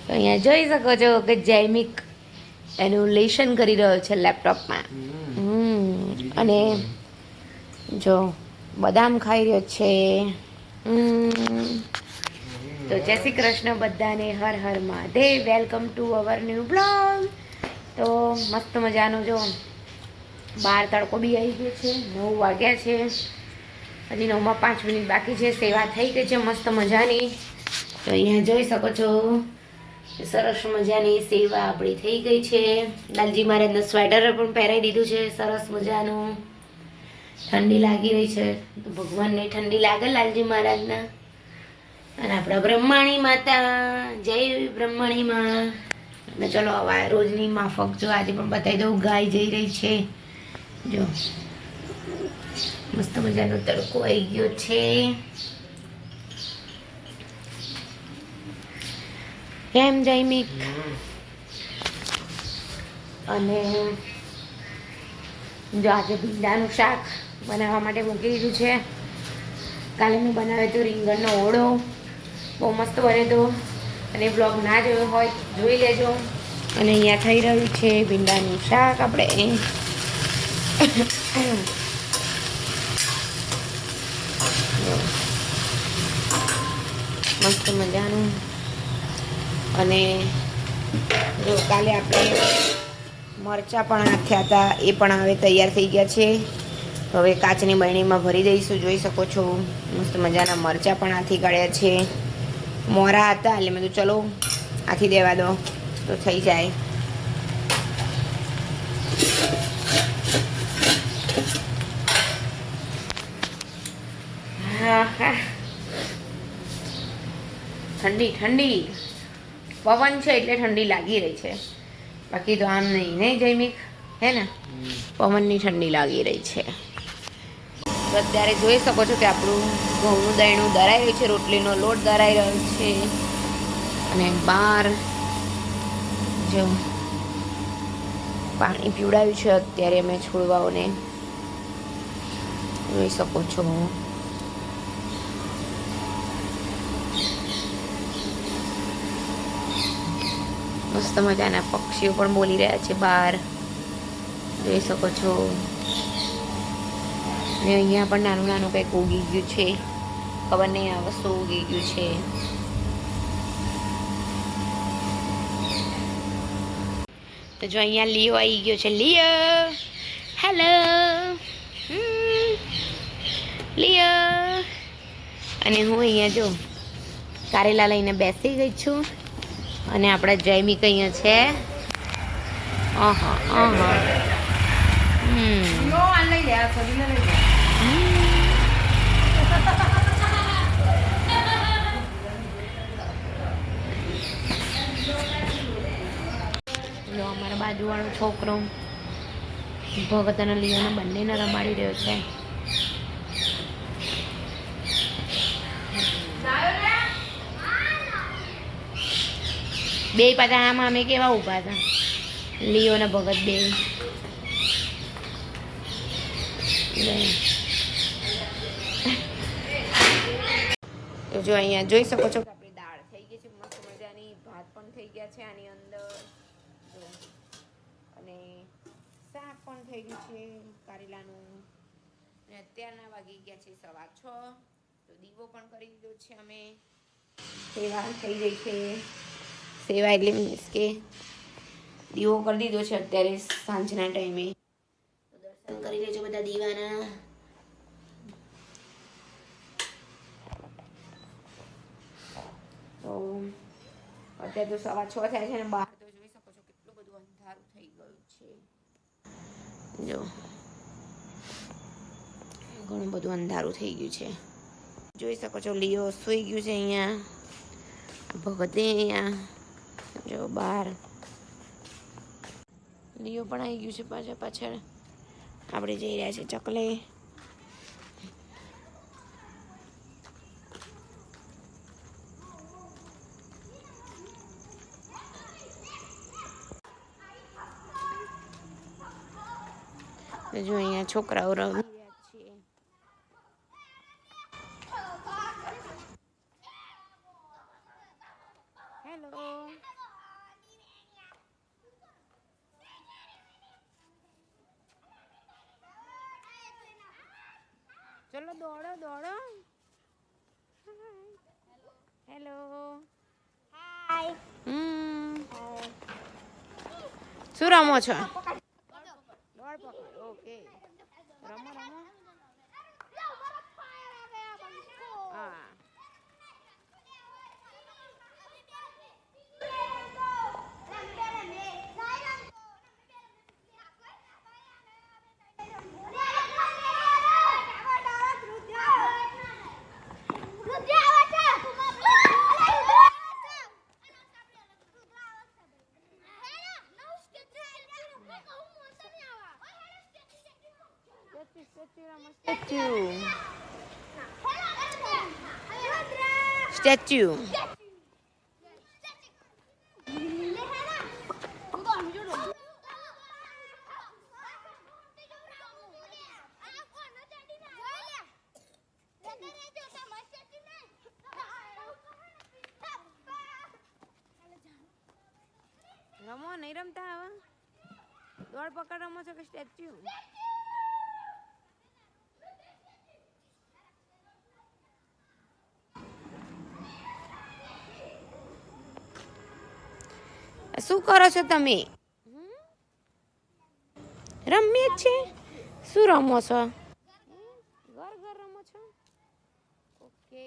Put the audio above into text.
તો અહીંયા જોઈ શકો છો કે જૈમિક એનું લેશન કરી રહ્યો છે લેપટોપમાં. અને જો બદામ ખાઈ રહ્યો છે. તો જય શ્રી કૃષ્ણ બધાને, હર હર Mahadev. Welcome to our new blog. તો મસ્ત મજાનો જો બહાર તડકો બી આવી ગયો છે, 9 વાગ્યા છે, હજી 9માં 5 મિનિટ બાકી છે. સેવા થઈ ગઈ છે મસ્ત મજાની. તો અહીંયા જોઈ શકો છો સરસ મજાની સેવા આપણી થઈ ગઈ છે. લાલજી મહારાજનું સ્વેટર પણ પહેરાવી દીધું છે સરસ મજાનું. ઠંડી લાગી રહી છે તો ભગવાનને ઠંડી લાગે લાલજી મહારાજના. અને આપણા બ્રહ્માણી માતા, જય બ્રહ્માણી માં. અને ચલો હવે રોજની માફક જો આજે પણ બતાવી દઉં, ગાય જઈ રહી છે. જો મસ્ત મજાનો તડકો આવી ગયો છે. કેમ જૈમિક? અને જો આજે ભીંડાનું શાક બનાવવા માટે મૂકી દીધું છે. કાલે મેં બનાવ્યો હતો રીંગણનો ઓળો, બહુ મસ્ત બને તો. અને બ્લોગ ના જોયો હોય જોઈ લેજો. અને અહીંયા થઈ રહ્યું છે ભીંડાનું શાક. આપણે મસ્ત મજાનું. અને જો કાલે આપણે મરચાં પણ નાખ્યા હતા, એ પણ હવે તૈયાર થઈ ગયા છે. તો હવે કાચની બરણીમાં ભરી દઈશું. જોઈ શકો છો મસ્ત મજાના મરચાં પણ આથી કાઢ્યા છે. મોરા હતા એટલે મેં તો ચલો આથી દેવા દો તો થઈ જાય. ઠંડી ઠંડી પવન છે એટલે ઠંડી લાગી રહી છે, બાકી તો આમ નહીં જૈમિક, હે ને? પવનની ઠંડી લાગી રહી છે. તો અત્યારે જોઈ શકો છો કે આપણું ઘઉંનું દહીણું દરાઈ રહ્યું છે, રોટલીનો લોટ દરાઈ રહ્યો છે. અને બહાર જો પાણી પીવડાવ્યું છે અત્યારે અમે છોડવાઓને, જોઈ શકો છો. મસ્ત મજાના પક્ષીઓ પણ બોલી રહ્યા છે બહાર, જોઈ શકો છો. ને અહીંયા પણ નાનું નાનું કંઈક ઉગી ગયું છે, ખબર નહીં આ વસ્તુ ઉગી ગયું છે. તો જો અહીંયા લિયો આવી ગયો છે. લિયો, હેલો લિયો. અને હું અહીંયા જો કારેલા લઈને બેસી ગઈ છું. અને આપણા જૈમિક અહીંયા છે. અમારા બાજુવાળો છોકરો ભગત અને લિયોને બંનેને રમાડી રહ્યો છે. બે પાછા આમાં અમે કેવા ઊભા હતા, લિયો ને ભગત બે. તો જો અહીંયા જોઈ શકો છો કે આપણી દાળ થઈ ગઈ છે મસ્ત મજાની. ભાત પણ થઈ ગયા છે આની અંદર. અને શાક પણ થઈ ગયું છે કારેલાનું. અને અત્યારના વાગી ગયા છે 6:15. તો દીવો પણ કરી દીધો છે અમે. સેવા થઈ ગઈ છે. સેવા એટલે મીન્સ કે દીવો કરી દીધો છે અત્યારે સાંજના ટાઈમે. તો દર્શન કરી લેજો બધા દીવાના. તો અત્યારે તો 6:15 થયા છે ને બહાર તો જોઈ શકો છો કેટલું બધું અંધારું થઈ ગયું છે. જો ઘણું બધું અંધારું થઈ ગયું છે, જોઈ શકો છો. લિયો સૂઈ ગયું છે અહીંયા, ભગતે અહીંયા જો બહાર. લિયો પણ આવી ગયું છે પાછળ. આપણે જઈ રહ્યા છે ચકલે. જો અહીંયા છોકરાઓ રમી રહ્યા છે. હેલો ચલો દોડો દોડો. હેલો. હાય. શું રમો છો? દોડ પકડ. ઓકે. રમો રમો. હા. સ્ટેચ્યુ. રમો નહીં રમતા હવે? દોડ પકડ રમો છો કે સ્ટેચ્યુ? શું કરો છો તમે? રમીએ જ છે. શું રમો છો? ઘર ઘર રમો છો? ઓકે.